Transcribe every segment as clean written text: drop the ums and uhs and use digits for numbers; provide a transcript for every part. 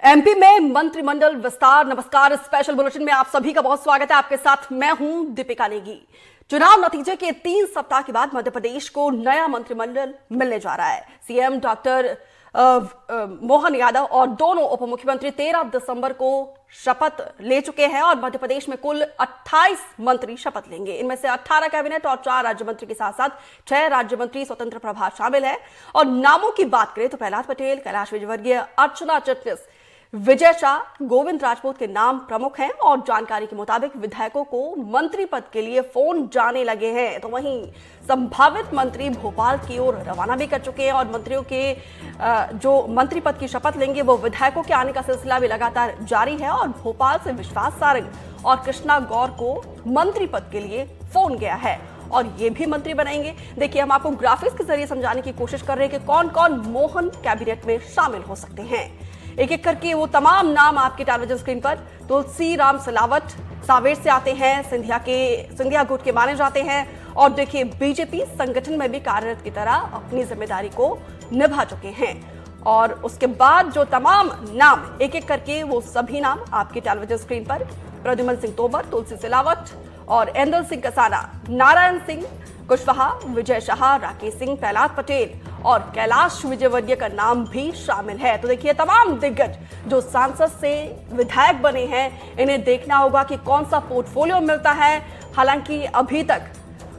MP में मंत्रिमंडल विस्तार। नमस्कार, स्पेशल बुलेटिन में आप सभी का बहुत स्वागत है। आपके साथ मैं हूं दीपिका नेगी। चुनाव नतीजे के 3 सप्ताह के बाद मध्य प्रदेश को नया मंत्रिमंडल मिलने जा रहा है। सीएम डॉक्टर मोहन यादव और दोनों उप मुख्यमंत्री 13 दिसंबर को शपथ ले चुके हैं और मध्य प्रदेश में कुल 28 मंत्री शपथ लेंगे। इनमें से 18 कैबिनेट और 4 राज्य मंत्री के साथ साथ 6 राज्य मंत्री स्वतंत्र प्रभार शामिल है। और नामों की बात करें तो प्रहलाद पटेल, कैलाश विजयवर्गीय, अर्चना चिटनिस, विजय शाह, गोविंद राजपूत के नाम प्रमुख हैं। और जानकारी के मुताबिक विधायकों को मंत्री पद के लिए फोन जाने लगे हैं। तो वहीं संभावित मंत्री भोपाल की ओर रवाना भी कर चुके हैं और मंत्रियों के जो मंत्री पद की शपथ लेंगे वो विधायकों के आने का सिलसिला भी लगातार जारी है। और भोपाल से विश्वास सारंग और कृष्णा गौर को मंत्री पद के लिए फोन गया है और ये भी मंत्री बनेंगे। देखिए, हम आपको ग्राफिक्स के जरिए समझाने की कोशिश कर रहे हैं कि कौन कौन मोहन कैबिनेट में शामिल हो सकते हैं। एक एक करके वो तमाम नाम आपके टेलीविजन स्क्रीन पर। तुलसी राम सिलावट सावेर से आते हैं, सिंधिया गुट के माने जाते हैं और देखिए बीजेपी संगठन में भी कार्यरत की तरह अपनी जिम्मेदारी को निभा चुके हैं। और उसके बाद जो तमाम नाम एक एक करके वो सभी नाम आपके टेलीविजन स्क्रीन पर। प्रद्युमन सिंह तोमर, तुलसी सिलावट और एंदल सिंह कसाना, नारायण सिंह कुशवाहा, विजय शाह, राकेश सिंह, प्रहलाद पटेल और कैलाश विजयवर्गीय का नाम भी शामिल है। तो देखिए, तमाम दिग्गज जो सांसद से विधायक बने हैं, इन्हें देखना होगा कि कौन सा पोर्टफोलियो मिलता है। हालांकि अभी तक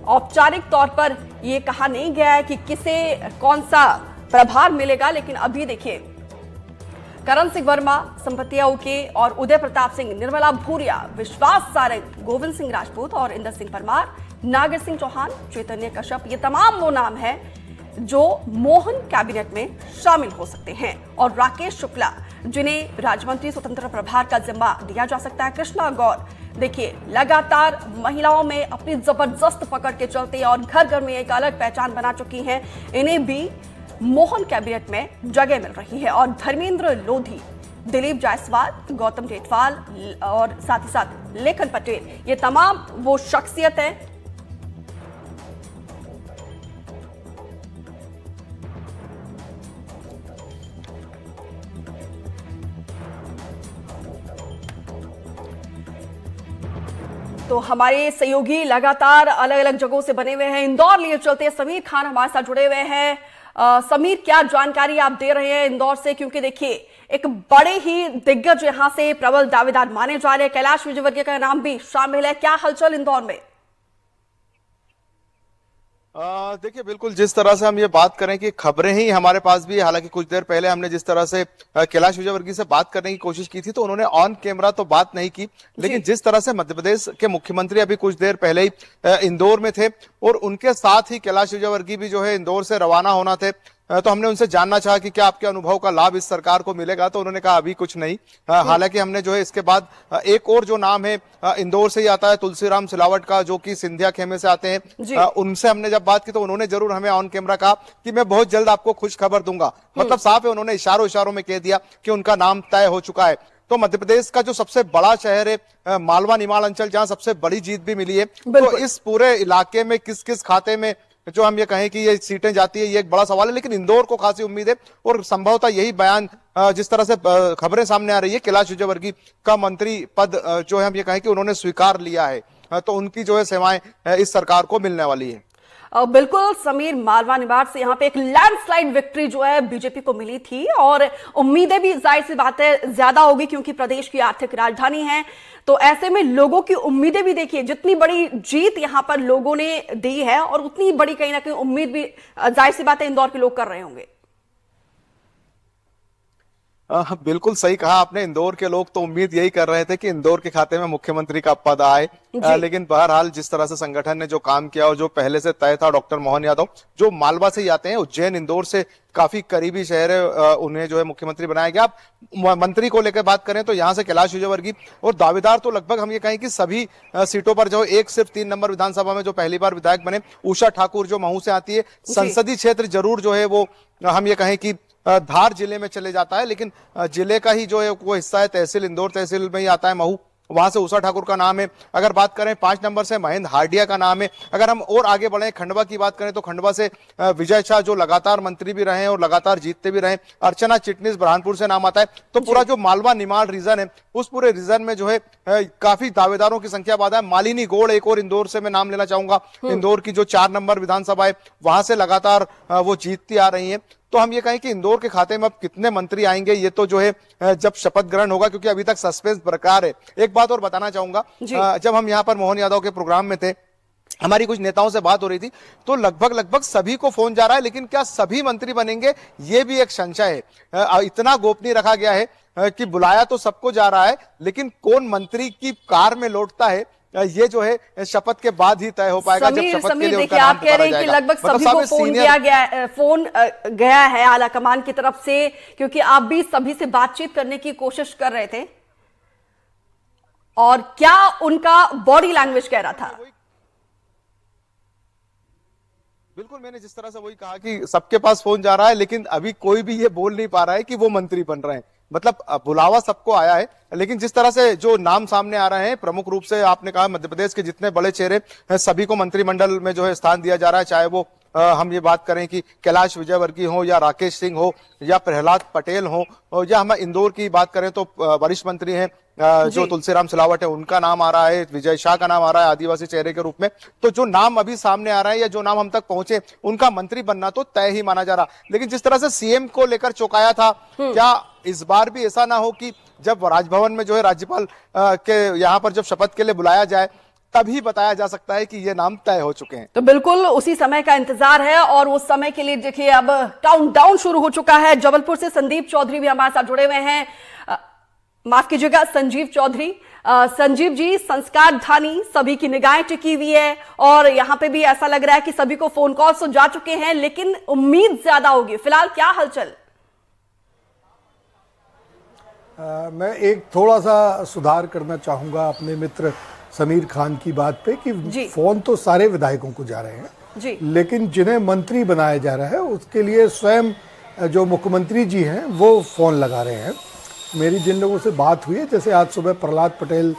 औपचारिक तौर पर यह कहा नहीं गया है कि किसे कौन सा प्रभार मिलेगा, लेकिन अभी देखिए करण सिंह वर्मा, संपतिया उके और उदय प्रताप सिंह, निर्मला भूरिया, विश्वास सारंग, गोविंद सिंह राजपूत और इंदर सिंह परमार, नागर सिंह चौहान, चैतन्य कश्यप, ये तमाम वो नाम हैं जो मोहन कैबिनेट में शामिल हो सकते हैं। और राकेश शुक्ला, जिन्हें राज्य मंत्री स्वतंत्र प्रभार का जिम्मा दिया जा सकता है। कृष्णा गौर, देखिए लगातार महिलाओं में अपनी जबरदस्त पकड़ के चलते और घर घर में एक अलग पहचान बना चुकी हैं, इन्हें भी मोहन कैबिनेट में जगह मिल रही है। और धर्मेंद्र लोधी, दिलीप जायसवाल, गौतम टेटवाल और साथ ही साथ लेखन पटेल, ये तमाम वो शख्सियत हैं तो हमारे सहयोगी लगातार अलग अलग जगहों से बने हुए हैं। इंदौर लिए चलते समीर खान हमारे साथ जुड़े हुए हैं। समीर, क्या जानकारी आप दे रहे हैं इंदौर से, क्योंकि देखिए एक बड़े ही दिग्गज यहां से प्रबल दावेदार माने जा रहे हैं, कैलाश विजयवर्गीय का नाम भी शामिल है। क्या हलचल इंदौर में? देखिए, बिल्कुल जिस तरह से हम ये बात करें कि खबरें ही हमारे पास भी, हालांकि कुछ देर पहले हमने जिस तरह से कैलाश विजयवर्गीय से बात करने की कोशिश की थी तो उन्होंने ऑन कैमरा तो बात नहीं की, लेकिन जिस तरह से मध्य प्रदेश के मुख्यमंत्री अभी कुछ देर पहले ही इंदौर में थे और उनके साथ ही कैलाश विजयवर्गीय भी जो है इंदौर से रवाना होना थे, तो हमने उनसे जानना चाहा कि क्या आपके अनुभव का लाभ इस सरकार को मिलेगा, तो उन्होंने कहा अभी कुछ नहीं। हालांकि हमने जो है इसके बाद एक और जो नाम है इंदौर से ही आता है, तुलसीराम सिलावट का, जो कि सिंधिया खेमे से आते हैं, उनसे हमने जब बात की तो उन्होंने जरूर हमें ऑन कैमरा कहा कि मैं बहुत जल्द आपको खुश खबर दूंगा। मतलब साफ है, उन्होंने इशारों में कह दिया कि उनका नाम तय हो चुका है। तो मध्य प्रदेश का जो सबसे बड़ा शहर है मालवा निमाड़ अंचल, जहां सबसे बड़ी जीत भी मिली है, तो इस पूरे इलाके में किस किस खाते में जो हम ये कहें कि ये सीटें जाती है, ये एक बड़ा सवाल है। लेकिन इंदौर को खासी उम्मीद है और संभवतः यही बयान जिस तरह से खबरें सामने आ रही है, कैलाश विजयवर्गीय का मंत्री पद जो है हम ये कहें कि उन्होंने स्वीकार लिया है, तो उनकी जो है सेवाएं इस सरकार को मिलने वाली है। बिल्कुल समीर, मालवा निमाड़ से यहाँ पे एक लैंडस्लाइड विक्ट्री जो है बीजेपी को मिली थी और उम्मीदें भी जाहिर सी बात है ज्यादा होगी, क्योंकि प्रदेश की आर्थिक राजधानी है। तो ऐसे में लोगों की उम्मीदें भी, देखिए जितनी बड़ी जीत यहाँ पर लोगों ने दी है और उतनी बड़ी कहीं ना कहीं उम्मीद भी जाहिर सी बात है इंदौर के लोग कर रहे होंगे। बिल्कुल सही कहा आपने, इंदौर के लोग तो उम्मीद यही कर रहे थे कि इंदौर के खाते में मुख्यमंत्री का पद आए, लेकिन बहरहाल जिस तरह से संगठन ने जो काम किया और जो पहले से तय था, डॉक्टर मोहन यादव जो मालवा से ही आते हैं, उज्जैन इंदौर से काफी करीबी शहर है, उन्हें जो है मुख्यमंत्री बनाया गया। आप मंत्री को लेकर बात करें तो यहाँ से कैलाश विजयवर्गीय और दावेदार तो लगभग हम ये कहें कि सभी सीटों पर जो एक सिर्फ 3 नंबर विधानसभा में जो पहली बार विधायक बने, उषा ठाकुर जो महू से आती है, संसदीय क्षेत्र जरूर जो है वो हम ये कहें कि धार जिले में चले जाता है, लेकिन जिले का ही जो है वो हिस्सा है, तहसील इंदौर तहसील में ही आता है महू, वहां से उषा ठाकुर का नाम है। अगर बात करें 5 नंबर से महेंद्र हार्डिया का नाम है। अगर हम और आगे बढ़े खंडवा की बात करें तो खंडवा से विजय शाह जो लगातार मंत्री भी रहे हैं और लगातार जीतते भी रहे। अर्चना चिटनिस बुरहानपुर से नाम आता है। तो पूरा जो मालवा निमाड़ रीजन है उस पूरे रीजन में जो है काफी दावेदारों की संख्या ज्यादा है। मालिनी गौड़ एक और इंदौर से मैं नाम लेना चाहूंगा। इंदौर की जो 4 नंबर विधानसभा है वहां से लगातार वो जीतती आ रही है। तो हम ये कहें कि इंदौर के खाते में अब कितने मंत्री आएंगे ये तो जो है जब शपथ ग्रहण होगा, क्योंकि अभी तक सस्पेंस बरकरार है। एक बात और बताना चाहूंगा, जब हम यहाँ पर मोहन यादव के प्रोग्राम में थे, हमारी कुछ नेताओं से बात हो रही थी तो लगभग सभी को फोन जा रहा है, लेकिन क्या सभी मंत्री बनेंगे ये भी एक संशय है। इतना गोपनीय रखा गया है कि बुलाया तो सबको जा रहा है, लेकिन कौन मंत्री की कार में लौटता है ये जो है शपथ के बाद ही तय हो पाएगा। जब शपथ के लिए उनका नाम आप कह रहे हैं कि लगभग सभी को फोन गया है आला कमान की तरफ से, क्योंकि आप भी सभी से बातचीत करने की कोशिश कर रहे थे, और क्या उनका बॉडी लैंग्वेज कह रहा था? बिल्कुल, मैंने जिस तरह से वही कहा कि सबके पास फोन जा रहा है, लेकिन अभी कोई भी ये बोल नहीं पा रहा है कि वो मंत्री बन रहे हैं। मतलब बुलावा सबको आया है, लेकिन जिस तरह से जो नाम सामने आ रहे हैं, प्रमुख रूप से आपने कहा मध्य प्रदेश के जितने बड़े चेहरे सभी को मंत्रिमंडल में जो है स्थान दिया जा रहा है। चाहे वो हम ये बात करें कि कैलाश विजयवर्गीय हो या राकेश सिंह हो या प्रहलाद पटेल हो, या हम इंदौर की बात करें तो वरिष्ठ मंत्री हैं जो तुलसीराम सिलावट है उनका नाम आ रहा है, विजय शाह का नाम आ रहा है आदिवासी चेहरे के रूप में। तो जो नाम अभी सामने आ रहा है या जो नाम हम तक पहुंचे उनका मंत्री बनना तो तय ही माना जा रहा। लेकिन जिस तरह से सीएम को लेकर चौंकाया था, क्या इस बार भी ऐसा ना हो कि जब राजभवन में जो है राज्यपाल के यहाँ पर जब शपथ के लिए बुलाया जाए तभी बताया जा सकता है कि ये नाम तय हो चुके हैं? तो बिल्कुल उसी समय का इंतजार है, और उस समय के लिए देखिए अब काउंटडाउन शुरू हो चुका है। जबलपुर से संदीप चौधरी भी हमारे साथ जुड़े हुए हैं, माफ कीजिएगा संजीव चौधरी। संजीव जी, संस्कार धानी सभी की निगाहें टिकी हुई है, और यहाँ पे भी ऐसा लग रहा है कि सभी को फोन कॉल तो जा चुके हैं, लेकिन उम्मीद ज्यादा होगी। फिलहाल क्या हलचल? मैं एक थोड़ा सा सुधार करना चाहूंगा अपने मित्र समीर खान की बात पे कि फोन तो सारे विधायकों को जा रहे हैं, लेकिन जिन्हें मंत्री बनाया जा रहा है उसके लिए स्वयं जो मुख्यमंत्री जी हैं वो फोन लगा रहे हैं। मेरी जिन लोगों से बात हुई है, जैसे आज सुबह प्रहलाद पटेल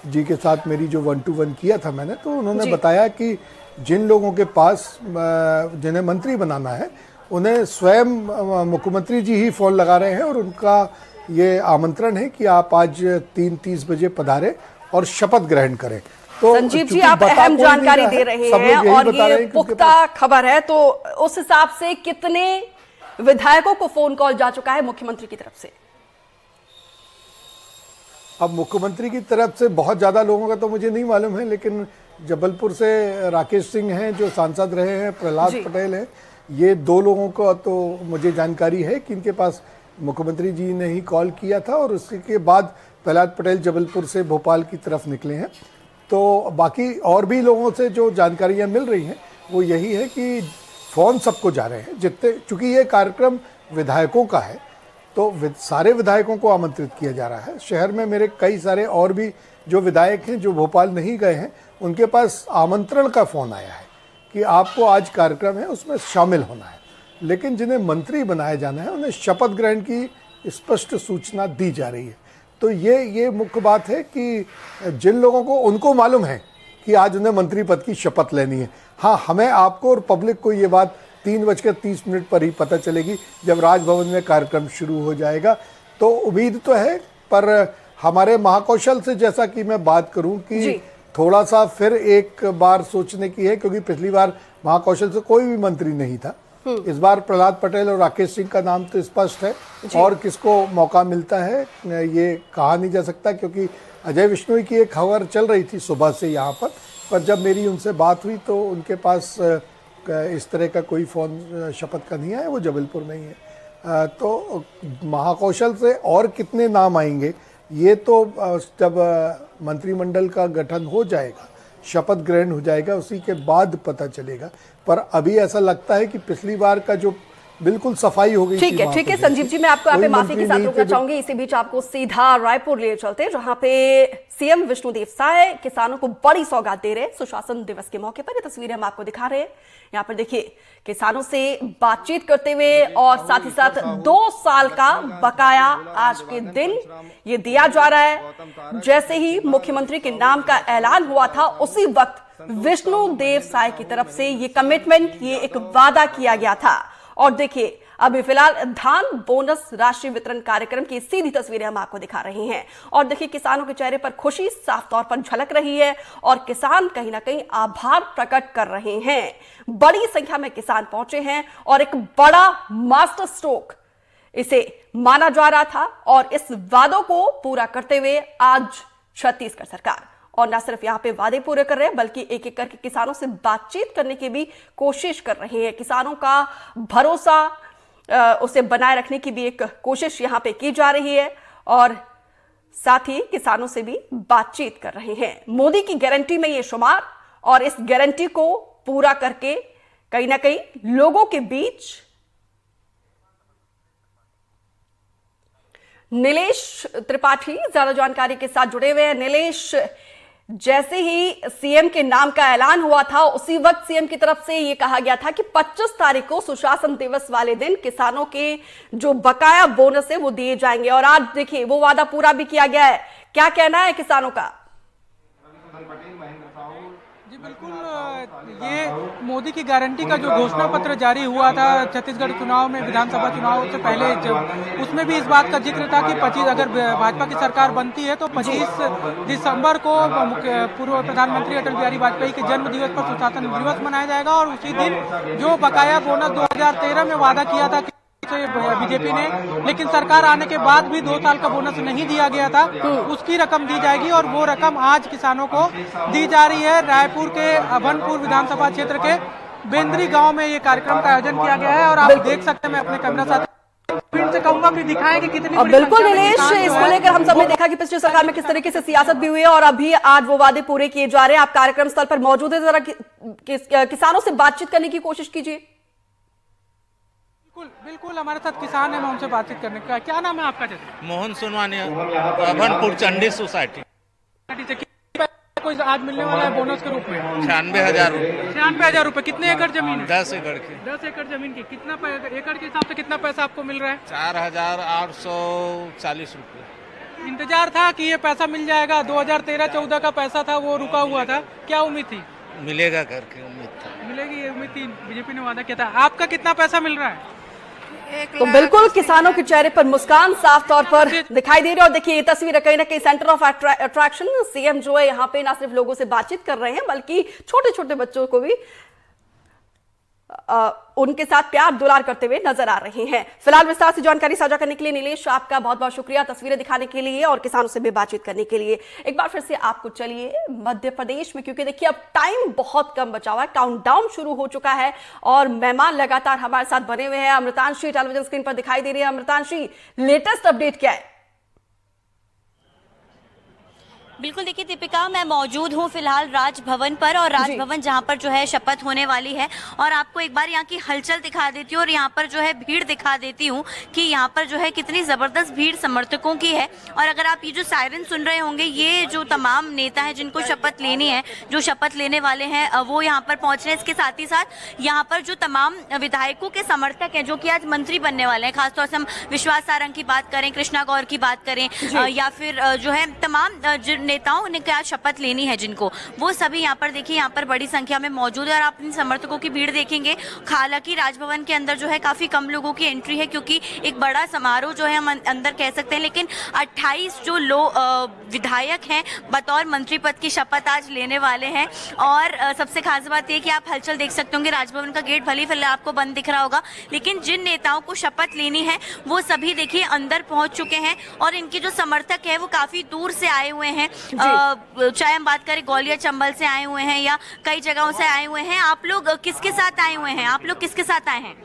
जी के साथ मेरी जो 1-to-1 किया था मैंने, तो उन्होंने बताया कि जिन लोगों के पास जिन्हें मंत्री बनाना है उन्हें स्वयं मुख्यमंत्री जी ही फोन लगा रहे हैं, और उनका ये आमंत्रण है कि आप आज 3:30 बजे पधारें और शपथ ग्रहण करें। तो संजीव जी, आप अहम जानकारी दे रहे हैं और ये पुख्ता खबर है, तो उस हिसाब से कितने विधायकों को फोन कॉल जा चुका है मुख्यमंत्री की तरफ से? अब मुख्यमंत्री की तरफ से बहुत ज्यादा लोगों का तो मुझे नहीं मालूम है, लेकिन जबलपुर से राकेश सिंह हैं जो सांसद रहे हैं, प्रहलाद पटेल हैं, ये 2 लोगों को तो मुझे जानकारी है कि इनके पास मुख्यमंत्री जी ने ही कॉल किया था, और उसके बाद प्रहलाद पटेल जबलपुर से भोपाल की तरफ निकले हैं। तो बाकी और भी लोगों से जो जानकारियां मिल रही हैं वो यही है कि फोन सबको जा रहे हैं जितने, चूंकि ये कार्यक्रम विधायकों का है तो सारे विधायकों को आमंत्रित किया जा रहा है। शहर में मेरे कई सारे और भी जो विधायक हैं जो भोपाल नहीं गए हैं, उनके पास आमंत्रण का फोन आया है कि आपको आज कार्यक्रम है उसमें शामिल होना है, लेकिन जिन्हें मंत्री बनाया जाना है उन्हें शपथ ग्रहण की स्पष्ट सूचना दी जा रही है। तो ये मुख्य बात है कि जिन लोगों को उनको मालूम है कि आज उन्हें मंत्री पद की शपथ लेनी है, हाँ, हमें, आपको और पब्लिक को ये बात 3:30 पर ही पता चलेगी जब राजभवन में कार्यक्रम शुरू हो जाएगा। तो उम्मीद तो है, पर हमारे महाकौशल से जैसा कि मैं बात करूं कि थोड़ा सा फिर एक बार सोचने की है, क्योंकि पिछली बार महाकौशल से कोई भी मंत्री नहीं था। इस बार प्रहलाद पटेल और राकेश सिंह का नाम तो स्पष्ट है, और किसको मौका मिलता है ये कहा नहीं जा सकता, क्योंकि अजय विश्नोई की एक खबर चल रही थी सुबह से यहाँ पर जब मेरी उनसे बात हुई तो उनके पास इस तरह का कोई फ़ोन शपथ का नहीं आया, वो जबलपुर में ही है। तो महाकौशल से और कितने नाम आएंगे ये तो जब मंत्रिमंडल का गठन हो जाएगा, शपथ ग्रहण हो जाएगा, उसी के बाद पता चलेगा। पर अभी ऐसा लगता है कि पिछली बार का जो बिल्कुल सफाई हो गई थी वहाँ ठीक है पे। संजीव जी, मैं आपको यहाँ पे कोई माफी मंत्री के साथ नहीं रोकना थे। चाहूंगी। इसी बीच आपको सीधा रायपुर ले चलते, जहां पे सीएम विष्णुदेव साय किसानों को बड़ी सौगात दे रहे हैं सुशासन दिवस के मौके पर। ये तस्वीरें हम आपको दिखा रहे हैं। यहाँ पर देखिए, किसानों से बातचीत करते हुए और साथ ही साथ 2 साल का बकाया आज के दिन ये दिया जा रहा है। जैसे ही मुख्यमंत्री के नाम का ऐलान हुआ था, उसी वक्त विष्णुदेव साय की तरफ से ये कमिटमेंट, ये एक वादा किया गया था। और देखिए, अभी फिलहाल धान बोनस राशि वितरण कार्यक्रम की सीधी तस्वीरें हम आपको दिखा रहे हैं। और देखिए, किसानों के चेहरे पर खुशी साफ तौर पर झलक रही है और किसान कहीं ना कहीं आभार प्रकट कर रहे हैं। बड़ी संख्या में किसान पहुंचे हैं और एक बड़ा मास्टर स्ट्रोक इसे माना जा रहा था। और इस वादों को पूरा करते हुए आज छत्तीसगढ़ सरकार और न सिर्फ यहां पे वादे पूरे कर रहे हैं, बल्कि एक एक करके किसानों से बातचीत करने की भी कोशिश कर रहे हैं। किसानों का भरोसा उसे बनाए रखने की भी एक कोशिश यहां पे की जा रही है और साथ ही किसानों से भी बातचीत कर रहे हैं। मोदी की गारंटी में ये शुमार और इस गारंटी को पूरा करके कहीं ना कहीं लोगों के बीच नीलेश त्रिपाठी ज्यादा जानकारी के साथ जुड़े हुए हैं। नीलेश, जैसे ही सीएम के नाम का ऐलान हुआ था, उसी वक्त सीएम की तरफ से यह कहा गया था कि 25 तारीख को सुशासन दिवस वाले दिन किसानों के जो बकाया बोनस है वो दिए जाएंगे। और आज देखिए, वो वादा पूरा भी किया गया है। क्या कहना है किसानों का? जी बिल्कुल, ये मोदी की गारंटी का जो घोषणा पत्र जारी हुआ था छत्तीसगढ़ चुनाव में, विधानसभा चुनाव से पहले, जब उसमें भी इस बात का जिक्र था कि 25 अगर भाजपा की सरकार बनती है तो 25 दिसंबर को पूर्व प्रधानमंत्री अटल बिहारी वाजपेयी के जन्म दिवस पर सुशासन दिवस मनाया जाएगा। और उसी दिन जो बकाया बोनस 2013 में वादा किया था बीजेपी ने, लेकिन सरकार आने के बाद भी 2 साल का बोनस नहीं दिया गया था, उसकी रकम दी जाएगी। और वो रकम आज किसानों को दी जा रही है। रायपुर के अभनपुर विधानसभा क्षेत्र के बेंद्री गांव में ये कार्यक्रम का आयोजन किया गया है और आप देख सकते हैं। मैं अपने कैमरा साथ फिर से कहूंगा कि दिखाएं कि कितनी बड़ी बिल्कुल संख्या में नीलेश, किसान जो इसको है लेकर हम सबने देखा कि पिछली सरकार में किस तरीके से सियासत भी हुई है और अभी आज वो वादे पूरे किए जा रहे हैं। आप कार्यक्रम स्थल पर मौजूद है, जरा किसानों से बातचीत करने की कोशिश कीजिए। बिल्कुल हमारे साथ किसान है, मैं उनसे बातचीत करने का। क्या नाम है आपका? मोहन सोनवानी, अभनपुर चंडी सोसाइटी। कोई आज मिलने वाला है बोनस के रूप में? 96,000 रुपये। 96,000 रुपए। कितने एकड़ जमीन है? 10 एकड़ की। 10 एकड़ जमीन की कितना एकड़ के हिसाब से कितना पैसा आपको मिल रहा है? 4,840 रुपये। इंतजार था कि ये पैसा मिल जाएगा? 2013-14 का पैसा था, वो रुका हुआ था। क्या उम्मीद थी मिलेगा करके उम्मीद था? मिलेगी, ये उम्मीद थी। बीजेपी ने वादा किया था। आपका कितना पैसा मिल रहा है? तो बिल्कुल किसानों के चेहरे पर मुस्कान साफ तौर पर दिखाई दे रही है। और देखिए, ये तस्वीर कहीं ना कहीं सेंटर ऑफ अट्रैक्शन। सीएम जो है यहाँ पे ना सिर्फ लोगों से बातचीत कर रहे हैं, बल्कि छोटे छोटे बच्चों को भी उनके साथ प्यार दुलार करते हुए नजर आ रहे हैं। फिलहाल विस्तार से जानकारी साझा करने के लिए नीलेश, आपका बहुत बहुत शुक्रिया, तस्वीरें दिखाने के लिए और किसानों से भी बातचीत करने के लिए। एक बार फिर से आपको चलिए मध्य प्रदेश में, क्योंकि देखिए अब टाइम बहुत कम बचा हुआ है, काउंटडाउन शुरू हो चुका है और मेहमान लगातार हमारे साथ बने हुए हैं। अमृतांशी टेलीविजन स्क्रीन पर दिखाई दे रही है। अमृतांशी, लेटेस्ट अपडेट क्या है? बिल्कुल, देखिए दीपिका, मैं मौजूद हूँ फिलहाल राजभवन पर और राजभवन जहाँ पर जो है शपथ होने वाली है। और आपको एक बार यहाँ की हलचल दिखा देती हूँ और यहाँ पर जो है भीड़ दिखा देती हूँ कि यहाँ पर जो है कितनी जबरदस्त भीड़ समर्थकों की है। और अगर आप ये जो सायरन सुन रहे होंगे, ये जो तमाम नेता हैं जिनको शपथ लेनी है, जो शपथ लेने वाले हैं, वो यहाँ पर पहुंच रहे हैं। इसके साथ ही साथ यहाँ पर जो तमाम विधायकों के समर्थक हैं जो कि आज मंत्री बनने वाले हैं, खासतौर से हम विश्वास सारंग की बात करें, कृष्णा गौर की बात करें, या फिर जो है तमाम नेताओं ने क्या शपथ लेनी है जिनको, वो सभी यहाँ पर देखिए यहाँ पर बड़ी संख्या में मौजूद है। और आप इन समर्थकों की भीड़ देखेंगे। हालांकि राजभवन के अंदर जो है काफी कम लोगों की एंट्री है, क्योंकि एक बड़ा समारोह जो है हम अंदर कह सकते हैं, लेकिन 28 जो विधायक हैं बतौर मंत्री पद की शपथ आज लेने वाले हैं। और सबसे खास बात यह कि आप हलचल देख सकते होंगे, राजभवन का गेट भले फिलहाल आपको बंद दिख रहा होगा, लेकिन जिन नेताओं को शपथ लेनी है वो सभी देखिए अंदर पहुंच चुके हैं। और इनके जो समर्थक है वो काफी दूर से आए हुए हैं, चाहे हम बात करें ग्वालियर चंबल से आए हुए हैं या कई जगहों से आए हुए हैं। आप लोग किसके साथ आए हुए हैं? आप लोग किसके साथ आए हैं?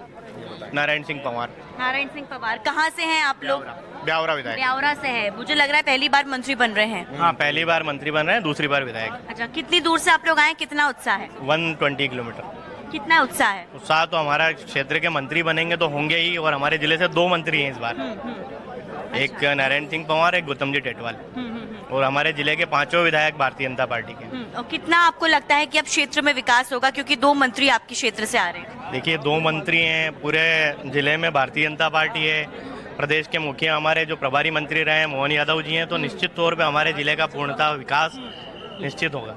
नारायण सिंह पवार। नारायण सिंह पवार। कहाँ से हैं आप लोग? ब्यावरा विधायक। ब्यावरा से है। मुझे लग रहा है पहली बार मंत्री बन रहे हैं। हाँ, पहली बार मंत्री बन रहे हैं, दूसरी बार विधायक। अच्छा, कितनी दूर से आप लोग आए, कितना उत्साह है? 120 किलोमीटर। कितना उत्साह है? उत्साह तो हमारा क्षेत्र के मंत्री बनेंगे तो होंगे ही, और हमारे जिले से 2 मंत्री हैं इस बार, एक नारायण सिंह पंवार, एक गौतम जी टेटवाल, और हमारे जिले के 5 विधायक भारतीय जनता पार्टी के। और कितना आपको लगता है कि अब क्षेत्र में विकास होगा, क्योंकि 2 मंत्री आपके क्षेत्र से आ रहे हैं? देखिए 2 मंत्री हैं, पूरे जिले में भारतीय जनता पार्टी है, प्रदेश के मुखिया हमारे जो प्रभारी मंत्री रहे हैं मोहन यादव जी हैं, तो निश्चित तौर पे हमारे जिले का पूर्णतः विकास निश्चित होगा।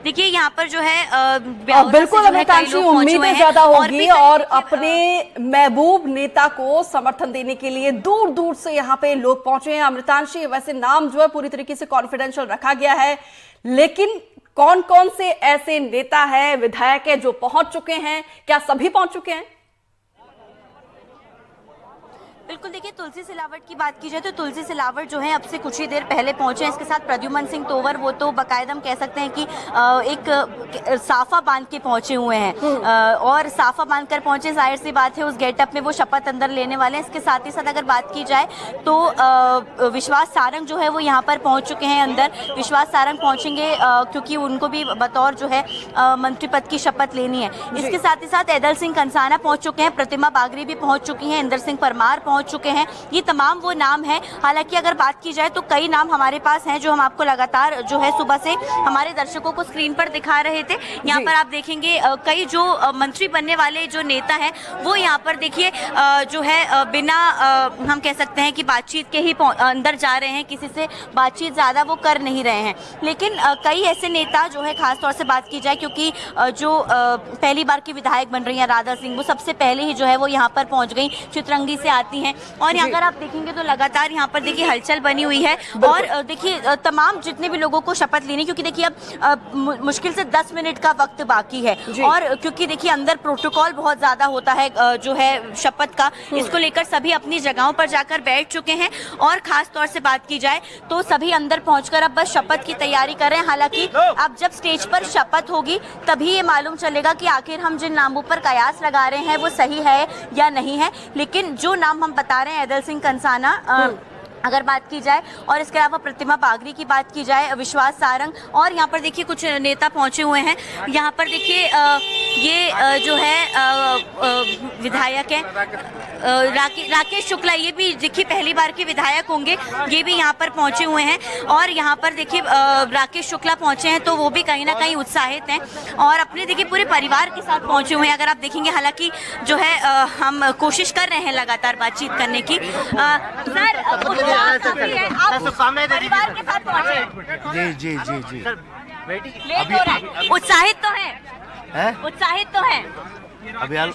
देखिए यहाँ पर जो है बिल्कुल अमृतांशी, उम्मीदें ज्यादा होगी और अपने महबूब नेता को समर्थन देने के लिए दूर दूर से यहाँ पे लोग पहुंचे हैं। अमृतांशी, वैसे नाम जो है पूरी तरीके से कॉन्फिडेंशियल रखा गया है, लेकिन कौन कौन से ऐसे नेता है, विधायक है जो पहुंच चुके हैं? क्या सभी पहुंच चुके हैं? बिल्कुल, देखिए तुलसी सिलावट की बात की जाए तो तुलसी सिलावट जो है अब से कुछ ही देर पहले पहुंचे हैं। इसके साथ प्रद्युमन सिंह तोमर, वो तो बाकायदा हम कह सकते हैं कि एक साफा बांध के पहुंचे हुए हैं, और साफा बांध कर पहुंचे, जाहिर सी बात है उस गेटअप में वो शपथ अंदर लेने वाले हैं। इसके साथ ही साथ अगर बात की जाए तो विश्वास सारंग जो है वो यहाँ पर पहुंच चुके हैं अंदर। विश्वास सारंग पहुंचेंगे क्योंकि उनको भी बतौर जो है मंत्री पद की शपथ लेनी है। इसके साथ ही साथ ऐदल सिंह कंसाना पहुंच चुके हैं, प्रतिमा बागरी भी पहुंच चुकी हैं, इंदर सिंह परमार पहुंच चुके हैं। ये तमाम वो नाम हैं। हालांकि अगर बात की जाए तो कई नाम हमारे पास हैं जो हम आपको लगातार जो है सुबह से हमारे दर्शकों को स्क्रीन पर दिखा रहे थे। यहाँ पर आप देखेंगे कई जो मंत्री बनने वाले जो नेता हैं वो यहाँ पर देखिए जो है बिना हम कह सकते हैं कि बातचीत के ही अंदर जा रहे हैं, किसी से बातचीत ज़्यादा वो कर नहीं रहे हैं। लेकिन कई ऐसे नेता जो है खासतौर से बात की जाए, क्योंकि जो पहली बार की विधायक बन रही हैं राधा सिंह, वो सबसे पहले ही जो है वो यहाँ पर पहुँच गई, चित्रंगी से आती हैं। और अगर आप देखेंगे तो लगातार यहाँ पर देखिए हलचल बनी हुई है। और देखिए तमाम जितने भी लोगों को शपथ लेनी, क्योंकि देखिए अब मुश्किल से 10 मिनट का वक्त बाकी है, और क्योंकि देखिए अंदर प्रोटोकॉल बहुत ज्यादा होता है जो है शपथ का, इसको लेकर सभी अपनी जगहों पर जाकर बैठ चुके हैं। और खास तौर से बात की जाए तो सभी अंदर पहुंचकर अब बस शपथ की तैयारी कर रहे हैं। हालांकि अब जब स्टेज पर शपथ होगी तभी ये मालूम चलेगा कि आखिर हम जिन नामों पर कयास लगा रहे हैं वो सही है या नहीं है। लेकिन जो नाम हम बता रहे हैं, ऐदल सिंह कंसाना अगर बात की जाए, और इसके अलावा प्रतिमा बागरी की बात की जाए, विश्वास सारंग, और यहाँ पर देखिए कुछ नेता पहुंचे हुए हैं। यहाँ पर देखिए ये जो है विधायक है राकेश शुक्ला, ये भी देखिए पहली बार के विधायक होंगे, ये भी यहाँ पर पहुंचे हुए हैं। और यहाँ पर देखिए राकेश शुक्ला पहुंचे हैं तो वो भी कहीं ना कहीं उत्साहित हैं और अपने देखिए पूरे परिवार के साथ पहुंचे हुए हैं। अगर आप देखेंगे, हालांकि जो है हम कोशिश कर रहे हैं लगातार बातचीत करने की। सर, परिवार के साथ पहुंचे? जी। उत्साहित तो हैं? उत्साहित तो हैं? अभियान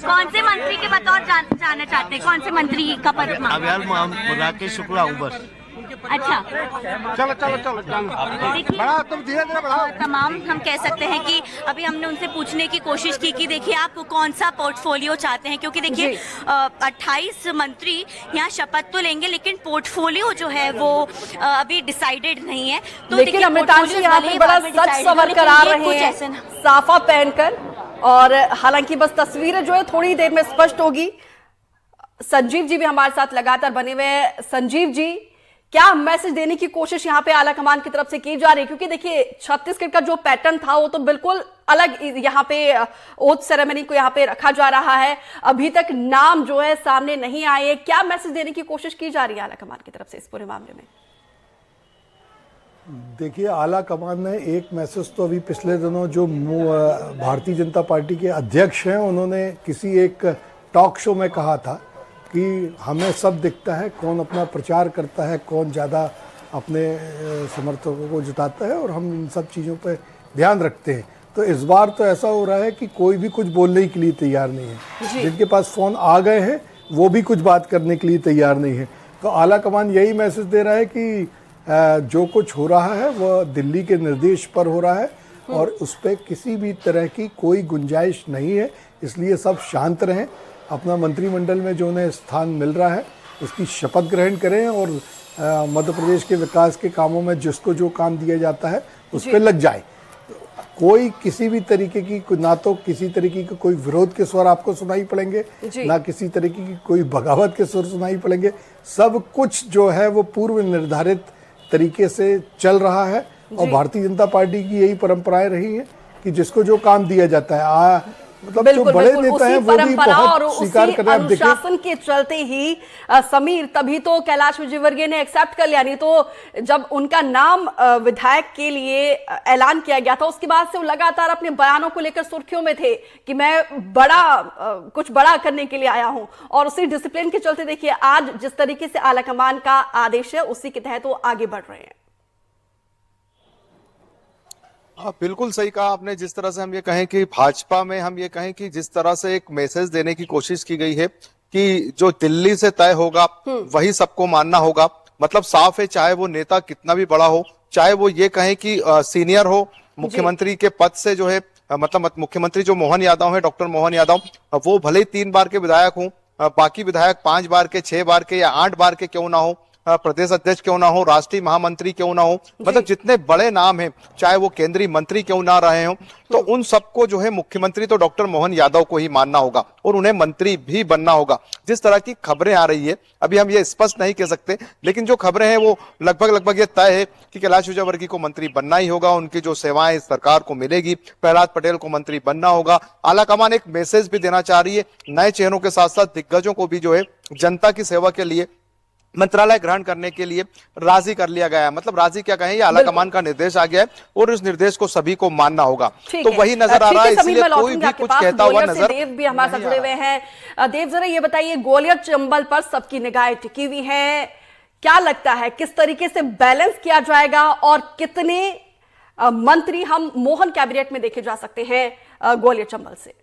कौन से मंत्री के बतौर जाना चाहते हैं? कौन से मंत्री का पद? अभियान राकेश शुक्ला बस। अच्छा, चलो बढ़ा, तुम धीरे बढ़ाओ। तमाम हम कह सकते हैं कि अभी हमने उनसे पूछने की कोशिश की कि देखिए आप कौन सा पोर्टफोलियो चाहते हैं, क्योंकि देखिए 28 मंत्री यहाँ शपथ तो लेंगे लेकिन पोर्टफोलियो जो है वो अभी डिसाइडेड नहीं है। तो लेकिन अमृतांशी यहाँ पे बड़ा सच सवर कर आ रहे हैं साफा पहनकर, और हालांकि बस तस्वीरें जो है थोड़ी देर में स्पष्ट होगी। संजीव जी भी हमारे साथ लगातार बने हुए हैं। संजीव जी, क्या मैसेज देने की कोशिश यहाँ पे आला कमान की तरफ से की जा रही है? क्योंकि देखिए छत्तीसगढ़ का जो पैटर्न था वो तो बिल्कुल अलग यहाँ पे ओथ सेरेमनी को यहाँ पे रखा जा रहा है। अभी तक नाम जो है सामने नहीं आए। क्या मैसेज देने की कोशिश की जा रही है आला कमान की तरफ से इस पूरे मामले में? देखिए, आला कमान ने एक मैसेज तो अभी पिछले दिनों जो भारतीय जनता पार्टी के अध्यक्ष हैं उन्होंने किसी एक टॉक शो में कहा था कि हमें सब दिखता है, कौन अपना प्रचार करता है, कौन ज़्यादा अपने समर्थकों को जुटाता है, और हम इन सब चीज़ों पर ध्यान रखते हैं। तो इस बार तो ऐसा हो रहा है कि कोई भी कुछ बोलने के लिए तैयार नहीं है। जिनके पास फ़ोन आ गए हैं वो भी कुछ बात करने के लिए तैयार नहीं है। तो आला कमान यही मैसेज दे रहा है कि जो कुछ हो रहा है वह दिल्ली के निर्देश पर हो रहा है और उस पर किसी भी तरह की कोई गुंजाइश नहीं है। इसलिए सब शांत रहें, अपना मंत्रिमंडल में जो उन्हें स्थान मिल रहा है उसकी शपथ ग्रहण करें और मध्य प्रदेश के विकास के कामों में जिसको जो काम दिया जाता है उस पर लग जाए। कोई किसी भी तरीके की, ना तो किसी तरीके के कोई विरोध के स्वर आपको सुनाई पड़ेंगे, ना किसी तरीके की कोई बगावत के स्वर सुनाई पड़ेंगे। सब कुछ जो है वो पूर्व निर्धारित तरीके से चल रहा है और भारतीय जनता पार्टी की यही परंपराएं रही हैं कि जिसको जो काम दिया जाता है मतलब जो बिल्कुल बड़े बिल्कुल नेता उसी हैं वो भी परंपरा और बहुत स्वीकार उसी कर रहे हैं। आप देखिए अनुशासन के चलते ही समीर तभी तो कैलाश विजयवर्गीय ने एक्सेप्ट कर लिया, नहीं तो जब उनका नाम विधायक के लिए ऐलान किया गया था उसके बाद से वो लगातार अपने बयानों को लेकर सुर्खियों में थे कि मैं कुछ बड़ा करने के लिए आया हूं, और उसी डिसिप्लिन के चलते देखिए आज जिस तरीके से आलाकमान का आदेश है उसी के तहत वो आगे बढ़ रहे हैं। हाँ, बिल्कुल सही कहा आपने। जिस तरह से हम ये कहें कि भाजपा में हम ये कहें कि जिस तरह से एक मैसेज देने की कोशिश की गई है कि जो दिल्ली से तय होगा वही सबको मानना होगा, मतलब साफ है, चाहे वो नेता कितना भी बड़ा हो, चाहे वो ये कहें कि सीनियर हो, मुख्यमंत्री के पद से जो है मतलब मुख्यमंत्री जो मोहन यादव है, डॉक्टर मोहन यादव, वो भले ही 3 बार के विधायक हों, बाकी विधायक 5 बार के, 6 बार के या 8 बार के क्यों ना हो, प्रदेश अध्यक्ष क्यों ना हो, राष्ट्रीय महामंत्री क्यों ना हो, मतलब जितने बड़े नाम हैं, चाहे वो केंद्रीय मंत्री क्यों ना रहे हो, तो उन सबको जो है मुख्यमंत्री तो डॉक्टर मोहन यादव को ही मानना होगा और उन्हें मंत्री भी बनना होगा। जिस तरह की खबरें आ रही है अभी हम ये स्पष्ट नहीं कह सकते, लेकिन जो खबरें हैं वो लगभग ये तय है कि कैलाश विजयवर्गीय को मंत्री बनना ही होगा, उनकी जो सेवाएं सरकार को मिलेगी, प्रहलाद पटेल को मंत्री बनना होगा। आलाकमान एक मैसेज भी देना चाह रही है, नए चेहरों के साथ साथ दिग्गजों को भी जो है जनता की सेवा के लिए मंत्रालय ग्रहण करने के लिए राजी कर लिया गया है। मतलब राजी क्या कहें, ये आलाकमान का निर्देश आ गया है और उस निर्देश को सभी को मानना होगा, तो वही नजर आ रहा है, इसलिए कोई भी कुछ कहता हुआ नजर। देव भी हमारे साथ जुड़े हुए हैं। देव, जरा ये बताइए, ग्वालियर चंबल पर सबकी निगाहें टिकी हुई है, क्या लगता है किस तरीके से बैलेंस किया जाएगा और कितने मंत्री हम मोहन कैबिनेट में देखे जा सकते हैं ग्वालियर चंबल से?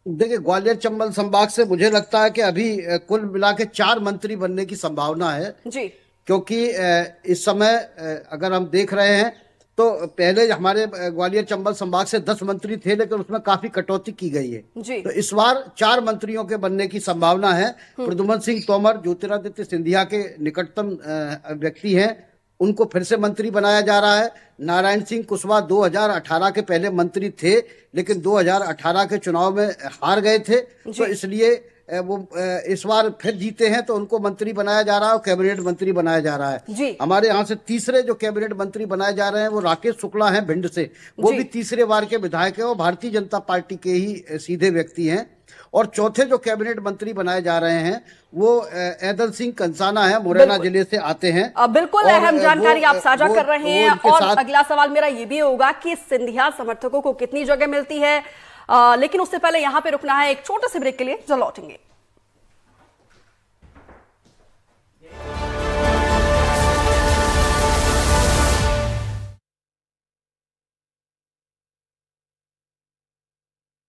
देखिए, ग्वालियर चंबल संभाग से मुझे लगता है कि अभी कुल मिला के 4 मंत्री बनने की संभावना है जी, क्योंकि इस समय अगर हम देख रहे हैं तो पहले हमारे ग्वालियर चंबल संभाग से 10 मंत्री थे, लेकिन उसमें काफी कटौती की गई है जी। तो इस बार 4 मंत्रियों के बनने की संभावना है। प्रद्युम्न सिंह तोमर ज्योतिरादित्य सिंधिया के निकटतम व्यक्ति हैं, उनको फिर से मंत्री बनाया जा रहा है। नारायण सिंह कुशवाहा 2018 के पहले मंत्री थे, लेकिन 2018 के चुनाव में हार गए थे, तो इसलिए वो इस बार फिर जीते हैं, तो उनको मंत्री बनाया जा रहा है और कैबिनेट मंत्री बनाया जा रहा है। हमारे यहाँ से तीसरे जो कैबिनेट मंत्री बनाए जा रहे हैं वो राकेश शुक्ला हैं भिंड से, वो भी तीसरे बार के विधायक हैं और भारतीय जनता पार्टी के ही सीधे व्यक्ति हैं। और चौथे जो कैबिनेट मंत्री बनाए जा रहे हैं वो ऐदल सिंह कंसाना है, मुरैना जिले से आते हैं। बिल्कुल अहम जानकारी आप साझा कर रहे हैं। और अगला सवाल मेरा ये भी होगा कि सिंधिया समर्थकों को कितनी जगह मिलती है, लेकिन उससे पहले यहां पे रुकना है एक छोटे से ब्रेक के लिए, जल्द लौटेंगे।